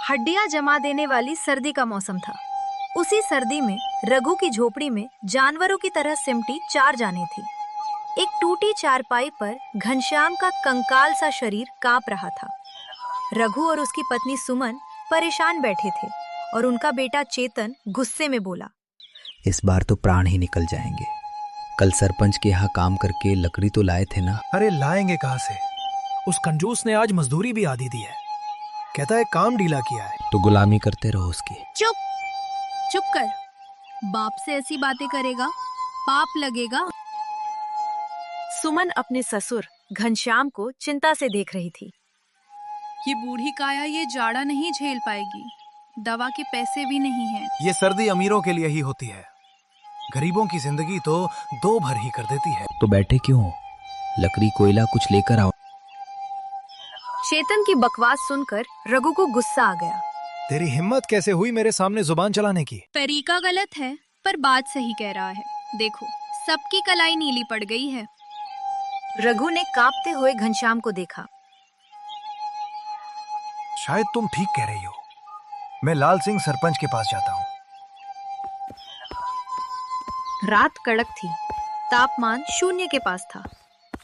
हड्डियां जमा देने वाली सर्दी का मौसम था। उसी सर्दी में रघु की झोपड़ी में जानवरों की तरह सिमटी 4 जानें थी। एक टूटी चारपाई पर घनश्याम का कंकाल सा शरीर कांप रहा था। रघु और उसकी पत्नी सुमन परेशान बैठे थे और उनका बेटा चेतन गुस्से में बोला, इस बार तो प्राण ही निकल जाएंगे। कल सरपंच के यहाँ काम करके लकड़ी तो लाए थे ना। अरे लाएंगे कहाँ से? उस कंजूस ने आज मजदूरी भी आधी दी है। कहता है काम ढीला किया है। तो गुलामी करते रहो उसकी। चुप कर। बाप से ऐसी बातें करेगा, पाप लगेगा। सुमन अपने ससुर घनश्याम को चिंता से देख रही थी। ये बूढ़ी काया ये जाड़ा नहीं झेल पाएगी। दवा के पैसे भी नहीं हैं। ये सर्दी अमीरों के लिए ही होती है, गरीबों की जिंदगी तो 2 भर ही कर देती है। तो बैठे क्यों हो? लकड़ी कोयला कुछ लेकर आओ। चेतन की बकवास सुनकर रघु को गुस्सा आ गया। तेरी हिम्मत कैसे हुई मेरे सामने जुबान चलाने की? तरीका गलत है पर बात सही कह रहा है। देखो सबकी कलाई नीली पड़ गई है। रघु ने कांपते हुए घनश्याम को देखा। शायद तुम ठीक कह रही हो। मैं लाल सिंह सरपंच के पास जाता हूँ। रात कड़क थी, तापमान 0 के पास था।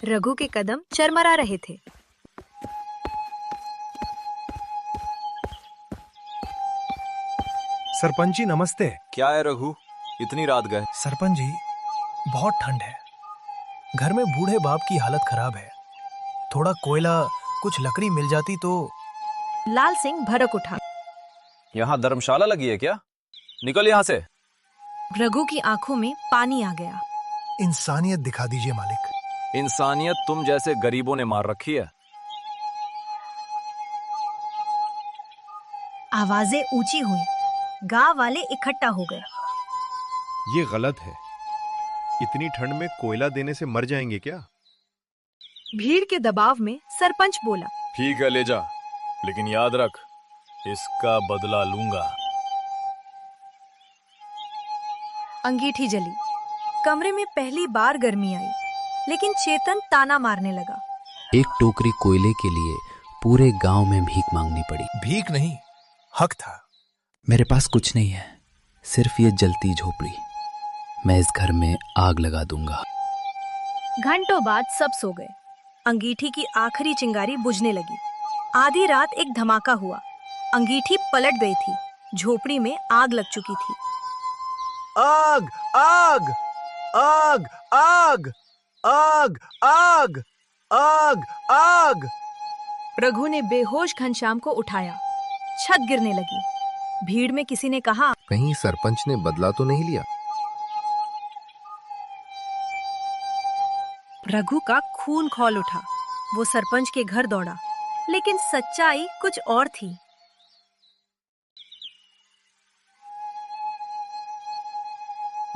रघु के कदम चरमरा रहे थे। सरपंच जी नमस्ते। क्या है रघु, इतनी रात गए? सरपंच जी बहुत ठंड है, घर में बूढ़े बाप की हालत खराब है। थोड़ा कोयला कुछ लकड़ी मिल जाती तो। लाल सिंह भड़क उठा। यहाँ धर्मशाला लगी है क्या? निकल यहाँ से। रघु की आंखों में पानी आ गया। इंसानियत दिखा दीजिए मालिक। इंसानियत तुम जैसे गरीबों ने मार रखी है। आवाजें ऊंची हुई। गांव वाले इकट्ठा हो गए। ये गलत है। इतनी ठंड में कोयला देने से मर जाएंगे क्या? भीड़ के दबाव में सरपंच बोला, ठीक है ले जा, लेकिन याद रख इसका बदला लूंगा। अंगीठी जली। कमरे में पहली बार गर्मी आई, लेकिन चेतन ताना मारने लगा। एक टोकरी कोयले के लिए पूरे गांव में भीख मांगनी पड़ी। भीख नहीं, हक था। मेरे पास कुछ नहीं है, सिर्फ ये जलती झोपड़ी। मैं इस घर में आग लगा दूंगा। घंटों बाद सब सो गए। अंगीठी की आखिरी चिंगारी बुझने लगी। आधी रात एक धमाका हुआ। अंगीठी पलट गई थी। झोपड़ी में आग लग चुकी थी। आग आग आग आग आग आग आग आग। रघु ने बेहोश घनश्याम को उठाया। छत गिरने लगी। भीड़ में किसी ने कहा, कहीं सरपंच ने बदला तो नहीं लिया? रघु का खून खौल उठा। वो सरपंच के घर दौड़ा, लेकिन सच्चाई कुछ और थी।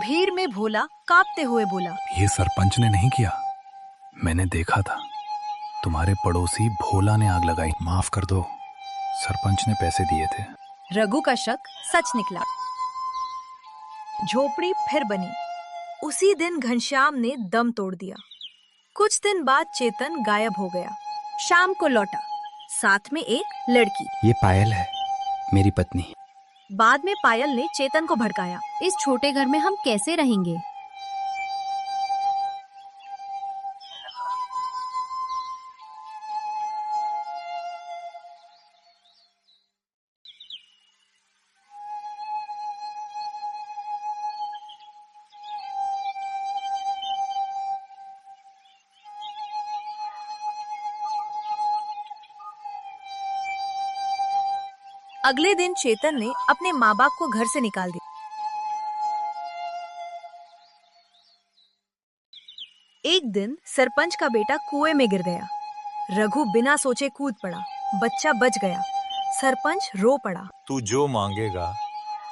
भीड़ में भोला कांपते हुए बोला, ये सरपंच ने नहीं किया, मैंने देखा था। तुम्हारे पड़ोसी भोला ने आग लगाई। माफ कर दो, सरपंच ने पैसे दिए थे। रघु का शक सच निकला। झोपड़ी फिर बनी। उसी दिन घनश्याम ने दम तोड़ दिया। कुछ दिन बाद चेतन गायब हो गया। शाम को लौटा, साथ में एक लड़की। ये पायल है, मेरी पत्नी। बाद में पायल ने चेतन को भड़काया। इस छोटे घर में हम कैसे रहेंगे? अगले दिन चेतन ने अपने माँ बाप को घर से निकाल दिया। एक दिन सरपंच का बेटा कुएं में गिर गया। रघु बिना सोचे कूद पड़ा। बच्चा बच गया। सरपंच रो पड़ा। तू जो मांगेगा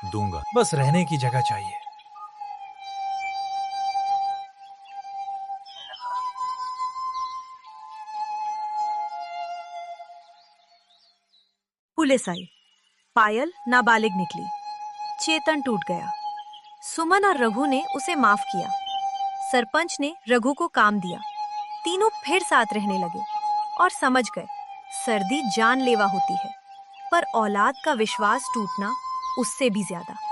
दूंगा, बस रहने की जगह चाहिए। पुलिस आई। पायल नाबालिग निकली। चेतन टूट गया। सुमन और रघु ने उसे माफ किया। सरपंच ने रघु को काम दिया। तीनों फिर साथ रहने लगे और समझ गए सर्दी जानलेवा होती है। पर औलाद का विश्वास टूटना उससे भी ज्यादा।